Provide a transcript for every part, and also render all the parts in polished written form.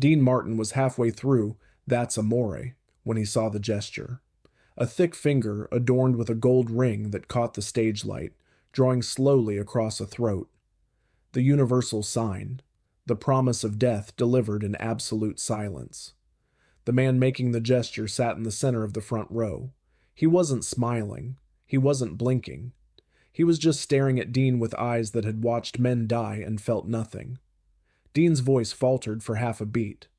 Dean Martin was halfway through "That's Amore" when he saw the gesture. A thick finger adorned with a gold ring that caught the stage light, drawing slowly across a throat. The universal sign, the promise of death delivered in absolute silence. The man making the gesture sat in the center of the front row. He wasn't smiling. He wasn't blinking. He was just staring at Dean with eyes that had watched men die and felt nothing. Dean's voice faltered for half a beat.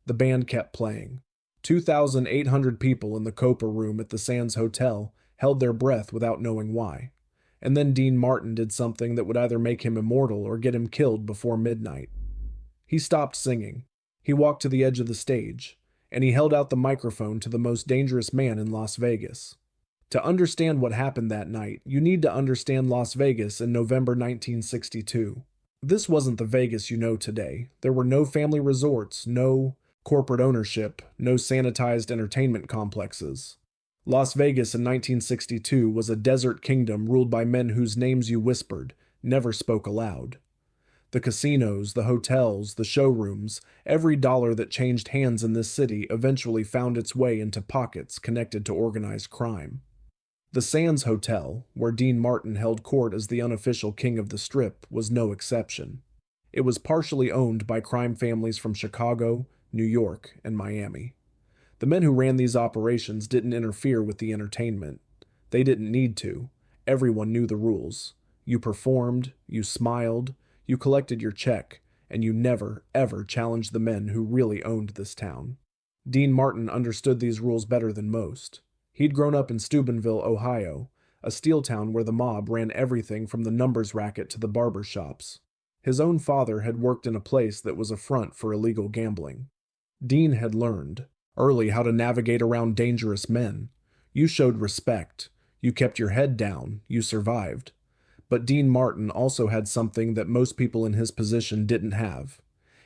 The band kept playing. 2,800 people in the Copa room at the Sands Hotel held their breath without knowing why. And then Dean Martin did something that would either make him immortal or get him killed before midnight. He stopped singing. He walked to the edge of the stage, and he held out the microphone to the most dangerous man in Las Vegas. To understand what happened that night, you need to understand Las Vegas in November 1962. This wasn't the Vegas you know today. There were no family resorts, no corporate ownership, no sanitized entertainment complexes. Las Vegas in 1962 was a desert kingdom ruled by men whose names you whispered, never spoke aloud. The casinos, the hotels, the showrooms, every dollar that changed hands in this city eventually found its way into pockets connected to organized crime. The Sands Hotel, where Dean Martin held court as the unofficial king of the Strip, was no exception. It was partially owned by crime families from Chicago, New York, and Miami. The men who ran these operations didn't interfere with the entertainment. They didn't need to. Everyone knew the rules. You performed, you smiled, you collected your check, and you never, ever challenged the men who really owned this town. Dean Martin understood these rules better than most. He'd grown up in Steubenville, Ohio, a steel town where the mob ran everything from the numbers racket to the barber shops. His own father had worked in a place that was a front for illegal gambling. Dean had learned early how to navigate around dangerous men. You showed respect. You kept your head down. You survived. But Dean Martin also had something that most people in his position didn't have.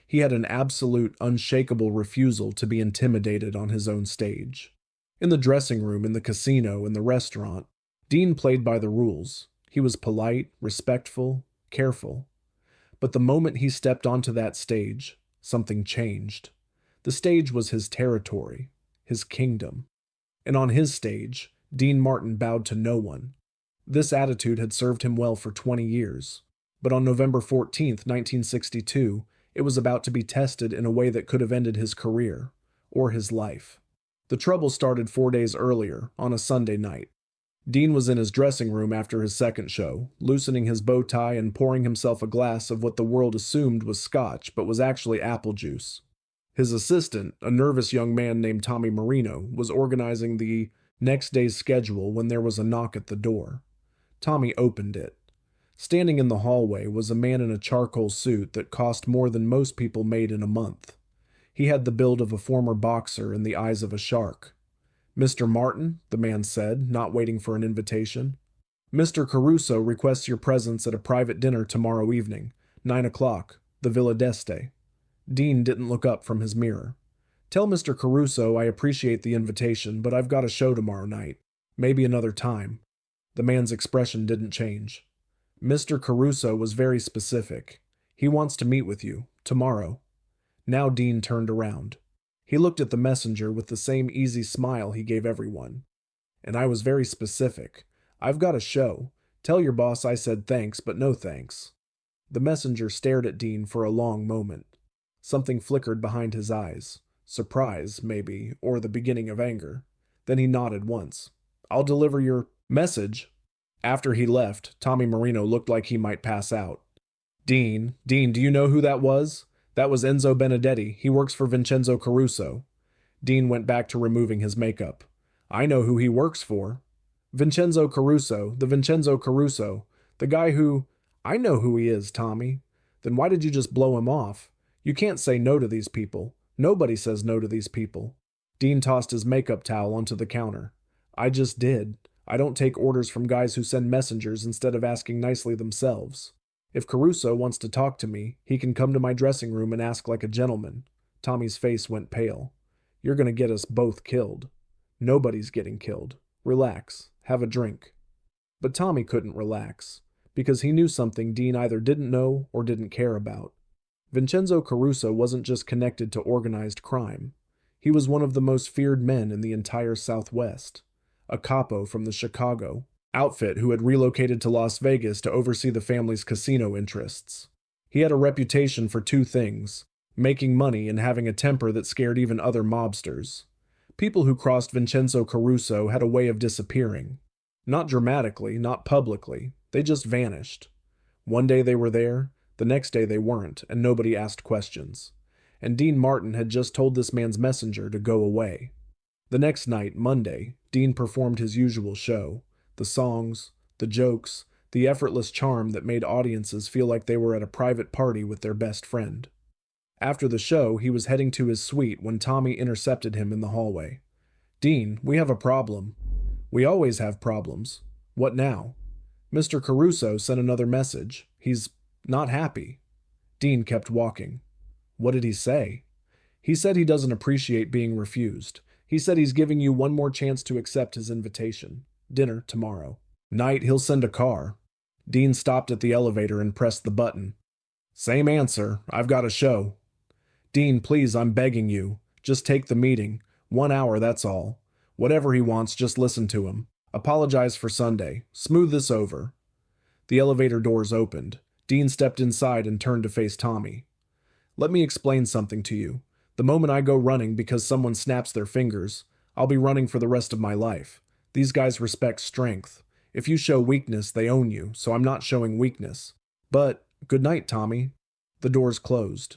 He had an absolute, unshakable refusal to be intimidated on his own stage. In the dressing room, in the casino, in the restaurant, Dean played by the rules. He was polite, respectful, careful. But the moment he stepped onto that stage, something changed. The stage was his territory, his kingdom. And on his stage, Dean Martin bowed to no one. This attitude had served him well for 20 years. But on November 14th, 1962, it was about to be tested in a way that could have ended his career, or his life. The trouble started 4 days earlier, on a Sunday night. Dean was in his dressing room after his second show, loosening his bow tie and pouring himself a glass of what the world assumed was scotch but was actually apple juice. His assistant, a nervous young man named Tommy Marino, was organizing the next day's schedule when there was a knock at the door. Tommy opened it. Standing in the hallway was a man in a charcoal suit that cost more than most people made in a month. He had the build of a former boxer and the eyes of a shark. "Mr. Martin," the man said, not waiting for an invitation. "Mr. Caruso requests your presence at a private dinner tomorrow evening, 9 o'clock, the Villa d'Este." Dean didn't look up from his mirror. "Tell Mr. Caruso I appreciate the invitation, but I've got a show tomorrow night. Maybe another time." The man's expression didn't change. Mr. Caruso was very specific. "He wants to meet with you, tomorrow." Now Dean turned around. He looked at the messenger with the same easy smile he gave everyone. "And I was very specific. I've got a show. Tell your boss I said thanks, but no thanks." The messenger stared at Dean for a long moment. Something flickered behind his eyes. Surprise, maybe, or the beginning of anger. Then he nodded once. "I'll deliver your message." After he left, Tommy Marino looked like he might pass out. Dean, do you know who that was?" "That was Enzo Benedetti. He works for Vincenzo Caruso." Dean went back to removing his makeup. "I know who he works for." "Vincenzo Caruso, the Vincenzo Caruso. The guy who—" "I know who he is, Tommy." "Then why did you just blow him off? You can't say no to these people. Nobody says no to these people." Dean tossed his makeup towel onto the counter. "I just did. I don't take orders from guys who send messengers instead of asking nicely themselves. If Caruso wants to talk to me, he can come to my dressing room and ask like a gentleman." Tommy's face went pale. "You're going to get us both killed." "Nobody's getting killed. Relax. Have a drink." But Tommy couldn't relax, because he knew something Dean either didn't know or didn't care about. Vincenzo Caruso wasn't just connected to organized crime. He was one of the most feared men in the entire Southwest. A capo from the Chicago outfit who had relocated to Las Vegas to oversee the family's casino interests. He had a reputation for two things: making money and having a temper that scared even other mobsters. People who crossed Vincenzo Caruso had a way of disappearing. Not dramatically, not publicly, they just vanished. One day they were there, the next day they weren't, and nobody asked questions. And Dean Martin had just told this man's messenger to go away. The next night, Monday, Dean performed his usual show. The songs, the jokes, the effortless charm that made audiences feel like they were at a private party with their best friend. After the show, he was heading to his suite when Tommy intercepted him in the hallway. "Dean, we have a problem." "We always have problems." "What now?" "Mr. Caruso sent another message. He's not happy." Dean kept walking. "What did he say?" "He said he doesn't appreciate being refused. He said he's giving you one more chance to accept his invitation. Dinner tomorrow. Night, he'll send a car." Dean stopped at the elevator and pressed the button. "Same answer. I've got a show." "Dean, please, I'm begging you. Just take the meeting. 1 hour, that's all. Whatever he wants, just listen to him. Apologize for Sunday. Smooth this over." The elevator doors opened. Dean stepped inside and turned to face Tommy. "Let me explain something to you. The moment I go running because someone snaps their fingers, I'll be running for the rest of my life. These guys respect strength. If you show weakness, they own you, so I'm not showing weakness. But, good night, Tommy." The doors closed.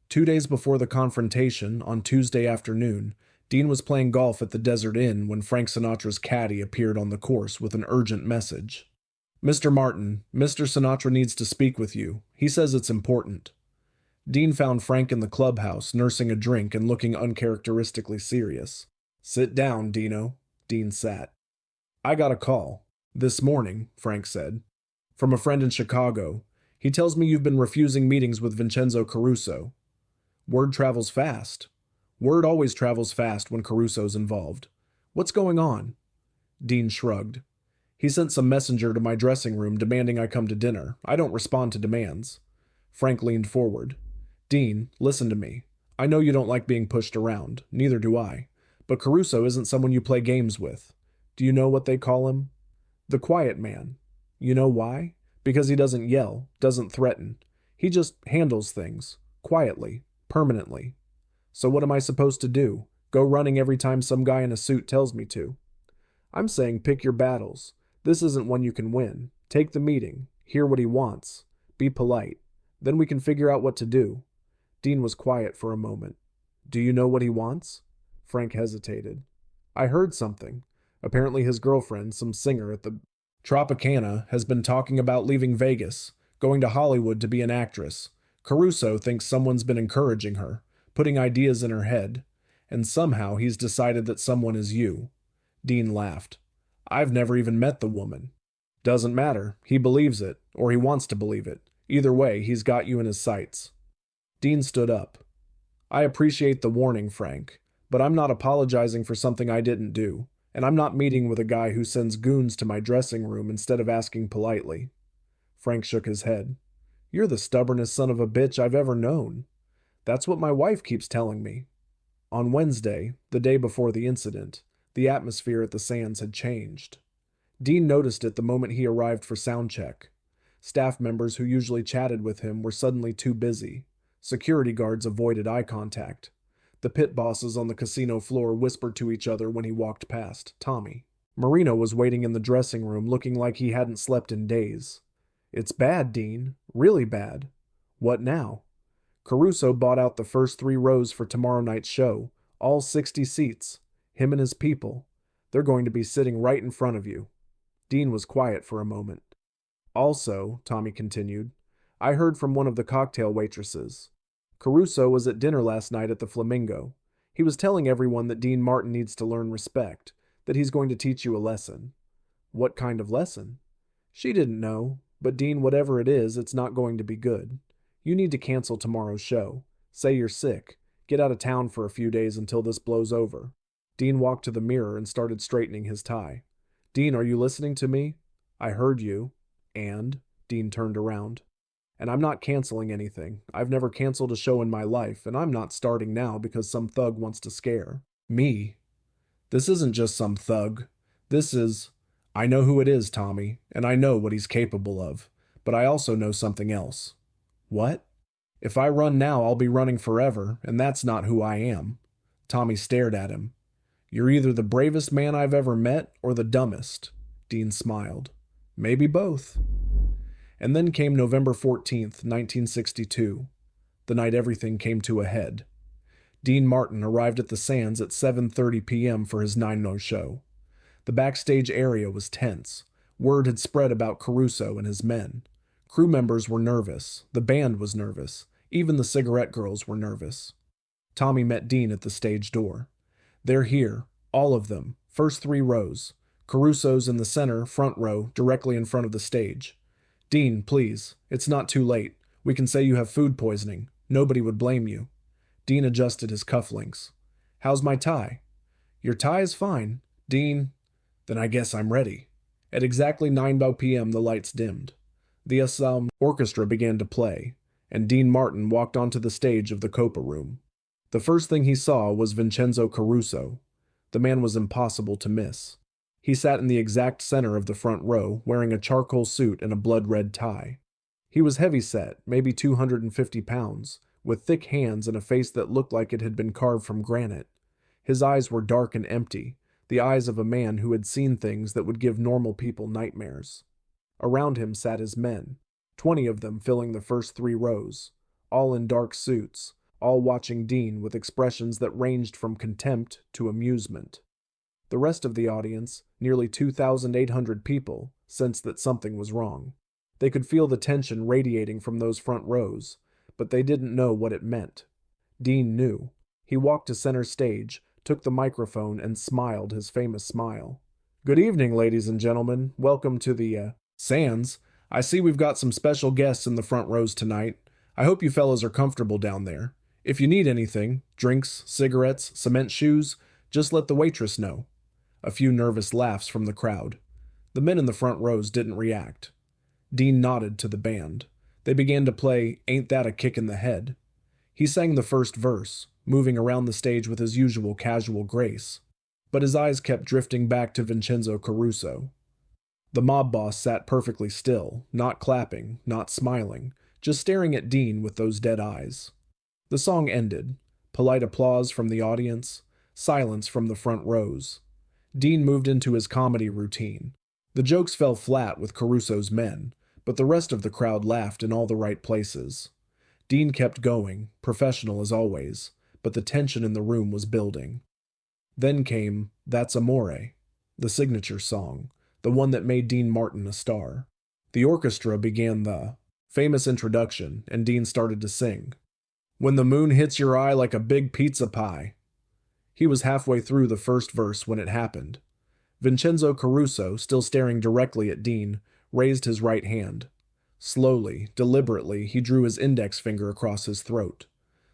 2 days before the confrontation, on Tuesday afternoon, Dean was playing golf at the Desert Inn when Frank Sinatra's caddy appeared on the course with an urgent message. "Mr. Martin, Mr. Sinatra needs to speak with you. He says it's important." Dean found Frank in the clubhouse, nursing a drink and looking uncharacteristically serious. "Sit down, Dino." Dean sat. "I got a call. This morning," Frank said. "From a friend in Chicago. He tells me you've been refusing meetings with Vincenzo Caruso." "Word travels fast." "Word always travels fast when Caruso's involved. What's going on?" Dean shrugged. "He sent some messenger to my dressing room demanding I come to dinner. I don't respond to demands." Frank leaned forward. "Dean, listen to me. I know you don't like being pushed around. Neither do I. But Caruso isn't someone you play games with. Do you know what they call him? The quiet man. You know why? Because he doesn't yell, doesn't threaten. He just handles things. Quietly. Permanently. So what am I supposed to do? Go running every time some guy in a suit tells me to? I'm saying pick your battles. This isn't one you can win. Take the meeting. Hear what he wants. Be polite. Then we can figure out what to do." Dean was quiet for a moment. "Do you know what he wants?" Frank hesitated. "I heard something. Apparently his girlfriend, some singer at the Tropicana, has been talking about leaving Vegas, going to Hollywood to be an actress. Caruso thinks someone's been encouraging her, putting ideas in her head, and somehow he's decided that someone is you." Dean laughed. "I've never even met the woman." "Doesn't matter. He believes it, or he wants to believe it. Either way, he's got you in his sights." Dean stood up. "I appreciate the warning, Frank, but I'm not apologizing for something I didn't do, and I'm not meeting with a guy who sends goons to my dressing room instead of asking politely." Frank shook his head. "You're the stubbornest son of a bitch I've ever known. That's what my wife keeps telling me." On Wednesday, the day before the incident, the atmosphere at the Sands had changed. Dean noticed it the moment he arrived for sound check. Staff members who usually chatted with him were suddenly too busy. Security guards avoided eye contact. The pit bosses on the casino floor whispered to each other when he walked past Tommy. Marino was waiting in the dressing room looking like he hadn't slept in days. "It's bad, Dean. Really bad." "What now?" "Caruso bought out the first 3 rows for tomorrow night's show. All 60 seats. Him and his people. They're going to be sitting right in front of you." Dean was quiet for a moment. "Also," Tommy continued, "I heard from one of the cocktail waitresses. Caruso was at dinner last night at the Flamingo. He was telling everyone that Dean Martin needs to learn respect, that he's going to teach you a lesson." "What kind of lesson?" "She didn't know, but Dean, whatever it is, it's not going to be good. You need to cancel tomorrow's show. Say you're sick. Get out of town for a few days until this blows over." Dean walked to the mirror and started straightening his tie. "Dean, are you listening to me?" "I heard you." "And?" Dean turned around. And I'm not canceling anything. I've never canceled a show in my life, and I'm not starting now because some thug wants to scare me. This isn't just some thug. This is... I know who it is, Tommy, and I know what he's capable of. But I also know something else. What? If I run now, I'll be running forever, and that's not who I am. Tommy stared at him. You're either the bravest man I've ever met or the dumbest. Dean smiled. Maybe both. And then came November 14th, 1962, the night everything came to a head. Dean Martin arrived at the Sands at 7:30 p.m. for his 9:00 show. The backstage area was tense. Word had spread about Caruso and his men. Crew members were nervous. The band was nervous. Even the cigarette girls were nervous. Tommy met Dean at the stage door. They're here, all of them, first 3 rows. Caruso's in the center, front row, directly in front of the stage. Dean, please, it's not too late. We can say you have food poisoning. Nobody would blame you. Dean adjusted his cufflinks. How's my tie? Your tie is fine. Dean, then I guess I'm ready. At exactly 9:00 p.m. the lights dimmed. The orchestra began to play, and Dean Martin walked onto the stage of the Copa Room. The first thing he saw was Vincenzo Caruso. The man was impossible to miss. He sat in the exact center of the front row, wearing a charcoal suit and a blood-red tie. He was heavy-set, maybe 250 pounds, with thick hands and a face that looked like it had been carved from granite. His eyes were dark and empty, the eyes of a man who had seen things that would give normal people nightmares. Around him sat his men, 20 of them filling the first 3 rows, all in dark suits, all watching Dean with expressions that ranged from contempt to amusement. The rest of the audience, nearly 2,800 people, sensed that something was wrong. They could feel the tension radiating from those front rows, but they didn't know what it meant. Dean knew. He walked to center stage, took the microphone, and smiled his famous smile. Good evening, ladies and gentlemen. Welcome to the, Sands. I see we've got some special guests in the front rows tonight. I hope you fellas are comfortable down there. If you need anything, drinks, cigarettes, cement shoes, just let the waitress know. A few nervous laughs from the crowd. The men in the front rows didn't react. Dean nodded to the band. They began to play Ain't That a Kick in the Head. He sang the first verse, moving around the stage with his usual casual grace, but his eyes kept drifting back to Vincenzo Caruso. The mob boss sat perfectly still, not clapping, not smiling, just staring at Dean with those dead eyes. The song ended. Polite applause from the audience, silence from the front rows. Dean moved into his comedy routine. The jokes fell flat with Caruso's men, but the rest of the crowd laughed in all the right places. Dean kept going, professional as always, but the tension in the room was building. Then came That's Amore, the signature song, the one that made Dean Martin a star. The orchestra began the famous introduction, and Dean started to sing. When the moon hits your eye like a big pizza pie. He was halfway through the first verse when it happened. Vincenzo Caruso, still staring directly at Dean, raised his right hand. Slowly, deliberately, he drew his index finger across his throat.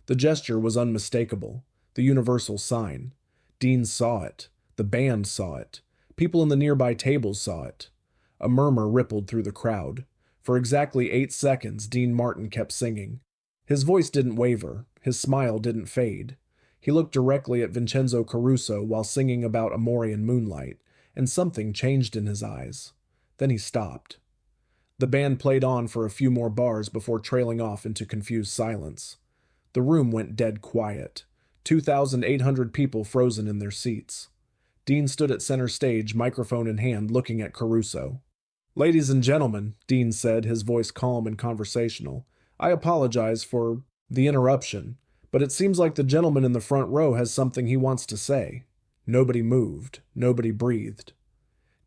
The gesture was unmistakable, the universal sign. Dean saw it. The band saw it. People in the nearby tables saw it. A murmur rippled through the crowd. For exactly 8 seconds, Dean Martin kept singing. His voice didn't waver. His smile didn't fade. He looked directly at Vincenzo Caruso while singing about Amore and moonlight, and something changed in his eyes. Then he stopped. The band played on for a few more bars before trailing off into confused silence. The room went dead quiet. 2,800 people frozen in their seats. Dean stood at center stage, microphone in hand, looking at Caruso. Ladies and gentlemen, Dean said, his voice calm and conversational, I apologize for the interruption, but it seems like the gentleman in the front row has something he wants to say. Nobody moved. Nobody breathed.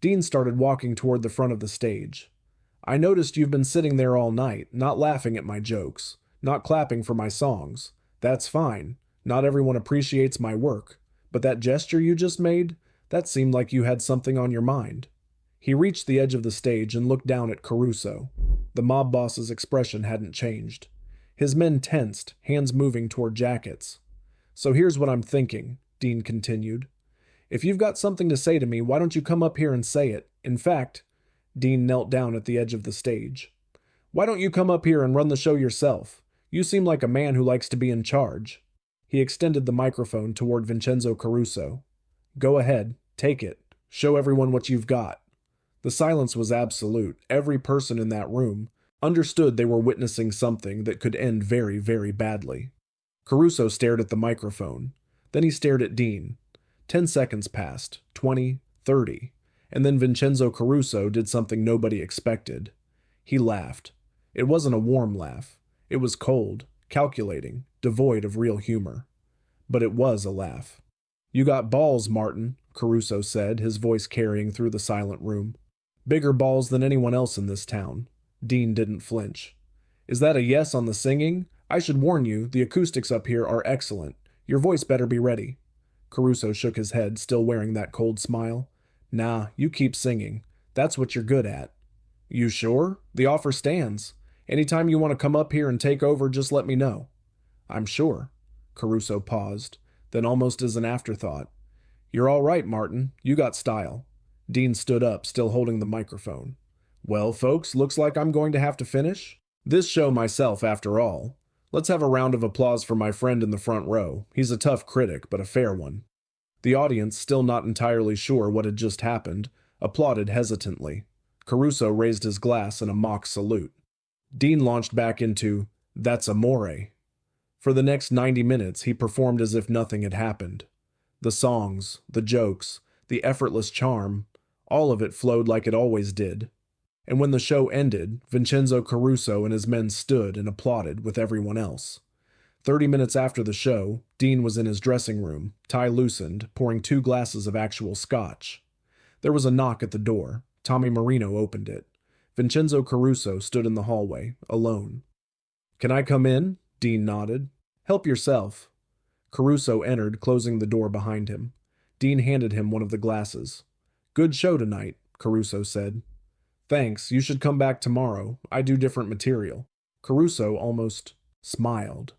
Dean started walking toward the front of the stage. I noticed you've been sitting there all night, not laughing at my jokes, not clapping for my songs. That's fine. Not everyone appreciates my work. But that gesture you just made, that seemed like you had something on your mind. He reached the edge of the stage and looked down at Caruso. The mob boss's expression hadn't changed. His men tensed, hands moving toward jackets. So here's what I'm thinking, Dean continued. If you've got something to say to me, why don't you come up here and say it? In fact, Dean knelt down at the edge of the stage. Why don't you come up here and run the show yourself? You seem like a man who likes to be in charge. He extended the microphone toward Vincenzo Caruso. Go ahead, take it. Show everyone what you've got. The silence was absolute. Every person in that room understood they were witnessing something that could end very, very badly. Caruso stared at the microphone. Then he stared at Dean. 10 seconds passed, 20, 30, and then Vincenzo Caruso did something nobody expected. He laughed. It wasn't a warm laugh. It was cold, calculating, devoid of real humor. But it was a laugh. You got balls, Martin, Caruso said, his voice carrying through the silent room. Bigger balls than anyone else in this town. Dean didn't flinch. Is that a yes on the singing? I should warn you, the acoustics up here are excellent. Your voice better be ready. Caruso shook his head, still wearing that cold smile. Nah, you keep singing. That's what you're good at. You sure? The offer stands. Anytime you want to come up here and take over, just let me know. I'm sure. Caruso paused, then almost as an afterthought. You're all right, Martin. You got style. Dean stood up, still holding the microphone. Well, folks, looks like I'm going to have to finish this show myself after all. Let's have a round of applause for my friend in the front row. He's a tough critic, but a fair one. The audience, still not entirely sure what had just happened, applauded hesitantly. Caruso raised his glass in a mock salute. Dean launched back into, That's Amore. For the next 90 minutes, he performed as if nothing had happened. The songs, the jokes, the effortless charm, all of it flowed like it always did. And when the show ended, Vincenzo Caruso and his men stood and applauded with everyone else. 30 minutes after the show, Dean was in his dressing room, tie loosened, pouring 2 glasses of actual scotch. There was a knock at the door. Tommy Marino opened it. Vincenzo Caruso stood in the hallway, alone. Can I come in? Dean nodded. Help yourself. Caruso entered, closing the door behind him. Dean handed him one of the glasses. Good show tonight, Caruso said. Thanks, you should come back tomorrow. I do different material. Caruso almost smiled.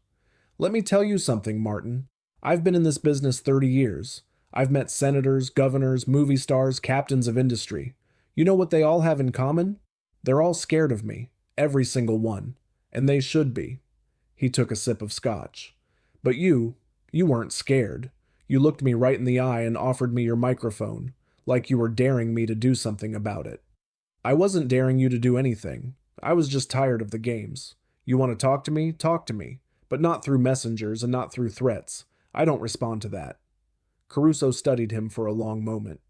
Let me tell you something, Martin. I've been in this business 30 years. I've met senators, governors, movie stars, captains of industry. You know what they all have in common? They're all scared of me. Every single one. And they should be. He took a sip of scotch. But you weren't scared. You looked me right in the eye and offered me your microphone, like you were daring me to do something about it. I wasn't daring you to do anything. I was just tired of the games. You want to talk to me? Talk to me. But not through messengers and not through threats. I don't respond to that. Caruso studied him for a long moment.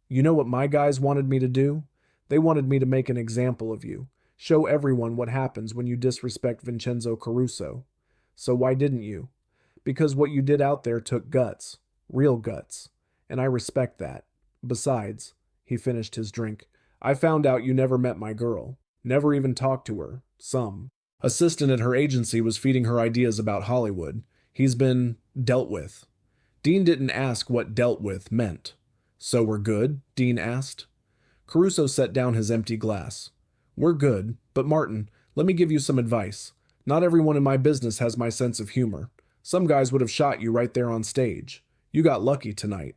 You know what my guys wanted me to do? They wanted me to make an example of you. Show everyone what happens when you disrespect Vincenzo Caruso. So why didn't you? Because what you did out there took guts. Real guts. And I respect that. Besides, he finished his drink, I found out you never met my girl. Never even talked to her. Some assistant at her agency was feeding her ideas about Hollywood. He's been dealt with. Dean didn't ask what dealt with meant. So we're good? Dean asked. Caruso set down his empty glass. We're good, but Martin, let me give you some advice. Not everyone in my business has my sense of humor. Some guys would have shot you right there on stage. You got lucky tonight.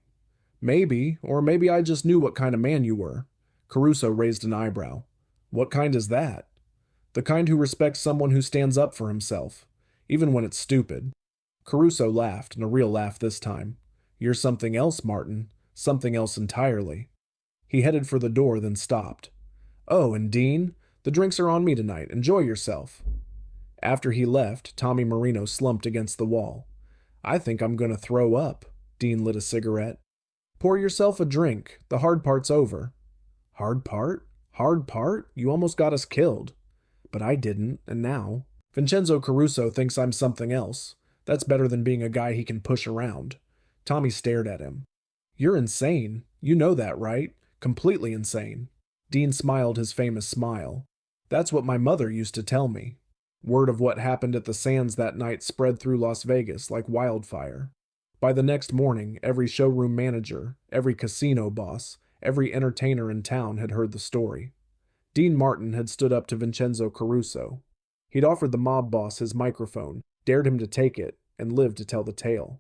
Maybe, or maybe I just knew what kind of man you were. Caruso raised an eyebrow. What kind is that? The kind who respects someone who stands up for himself, even when it's stupid. Caruso laughed, and a real laugh this time. You're something else, Martin. Something else entirely. He headed for the door, then stopped. Oh, and Dean, the drinks are on me tonight. Enjoy yourself. After he left, Tommy Marino slumped against the wall. I think I'm going to throw up. Dean lit a cigarette. Pour yourself a drink. The hard part's over. Hard part? Hard part? You almost got us killed. But I didn't, and now. Vincenzo Caruso thinks I'm something else. That's better than being a guy he can push around. Tommy stared at him. You're insane. You know that, right? Completely insane. Dean smiled his famous smile. That's what my mother used to tell me. Word of what happened at the Sands that night spread through Las Vegas like wildfire. By the next morning, every showroom manager, every casino boss, every entertainer in town had heard the story. Dean Martin had stood up to Vincenzo Caruso. He'd offered the mob boss his microphone, dared him to take it, and lived to tell the tale.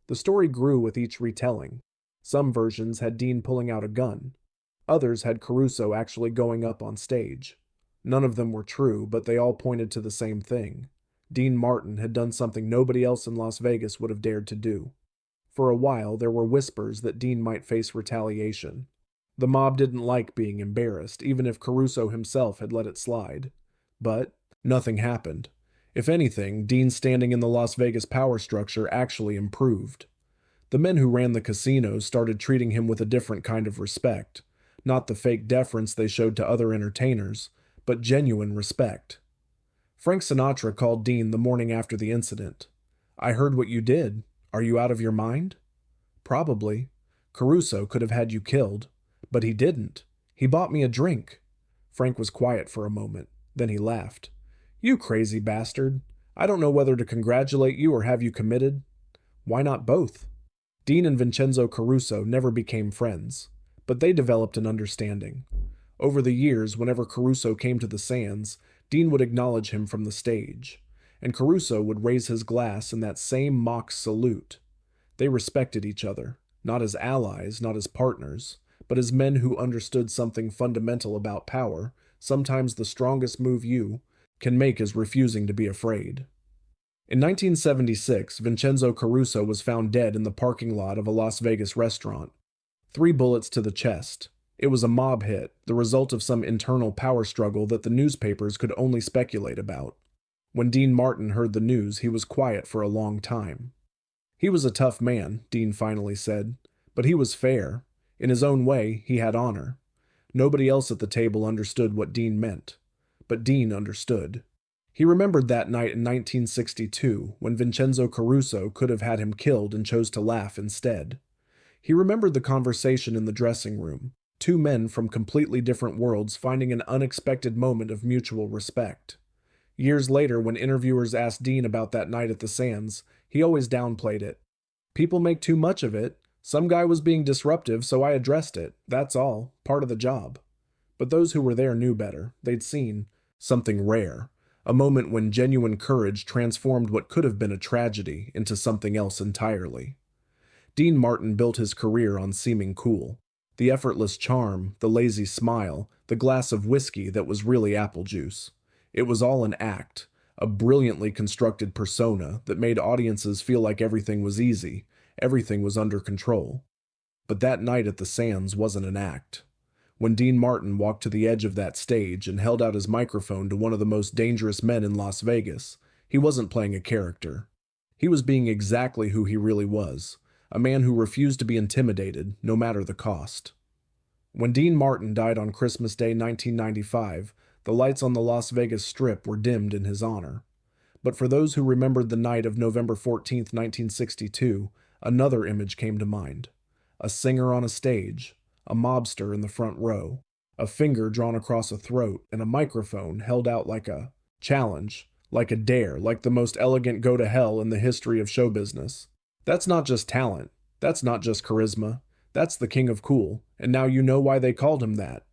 The story grew with each retelling. Some versions had Dean pulling out a gun. Others had Caruso actually going up on stage. None of them were true, but they all pointed to the same thing. Dean Martin had done something nobody else in Las Vegas would have dared to do. For a while, there were whispers that Dean might face retaliation. The mob didn't like being embarrassed, even if Caruso himself had let it slide. But nothing happened. If anything, Dean's standing in the Las Vegas power structure actually improved. The men who ran the casinos started treating him with a different kind of respect. Not the fake deference they showed to other entertainers, but genuine respect. Frank Sinatra called Dean the morning after the incident. "I heard what you did. Are you out of your mind?" "Probably. Caruso could have had you killed. But he didn't. He bought me a drink." Frank was quiet for a moment. Then he laughed. "You crazy bastard. I don't know whether to congratulate you or have you committed." "Why not both?" Dean and Vincenzo Caruso never became friends, but they developed an understanding. Over the years, whenever Caruso came to the sands, Dean would acknowledge him from the stage, and Caruso would raise his glass in that same mock salute. They respected each other, not as allies, not as partners, but as men who understood something fundamental about power. Sometimes the strongest move you can make is refusing to be afraid. In 1976, Vincenzo Caruso was found dead in the parking lot of a Las Vegas restaurant. 3 bullets to the chest. It was a mob hit, the result of some internal power struggle that the newspapers could only speculate about. When Dean Martin heard the news, he was quiet for a long time. He was a tough man, Dean finally said, but he was fair. In his own way, he had honor. Nobody else at the table understood what Dean meant, but Dean understood. He remembered that night in 1962, when Vincenzo Caruso could have had him killed and chose to laugh instead. He remembered the conversation in the dressing room, 2 men from completely different worlds finding an unexpected moment of mutual respect. Years later, when interviewers asked Dean about that night at the sands, he always downplayed it. "People make too much of it. Some guy was being disruptive, so I addressed it. That's all. Part of the job." But those who were there knew better. They'd seen something rare. A moment when genuine courage transformed what could have been a tragedy into something else entirely. Dean Martin built his career on seeming cool. The effortless charm, the lazy smile, the glass of whiskey that was really apple juice. It was all an act, a brilliantly constructed persona that made audiences feel like everything was easy, everything was under control. But that night at the sands wasn't an act. When Dean Martin walked to the edge of that stage and held out his microphone to one of the most dangerous men in Las Vegas, he wasn't playing a character. He was being exactly who he really was, a man who refused to be intimidated, no matter the cost. When Dean Martin died on Christmas Day 1995, the lights on the Las Vegas Strip were dimmed in his honor. But for those who remembered the night of November 14, 1962, another image came to mind. A singer on a stage, a mobster in the front row, a finger drawn across a throat, and a microphone held out like a challenge, like a dare, like the most elegant go-to-hell in the history of show business. That's not just talent. That's not just charisma. That's the king of cool, and now you know why they called him that.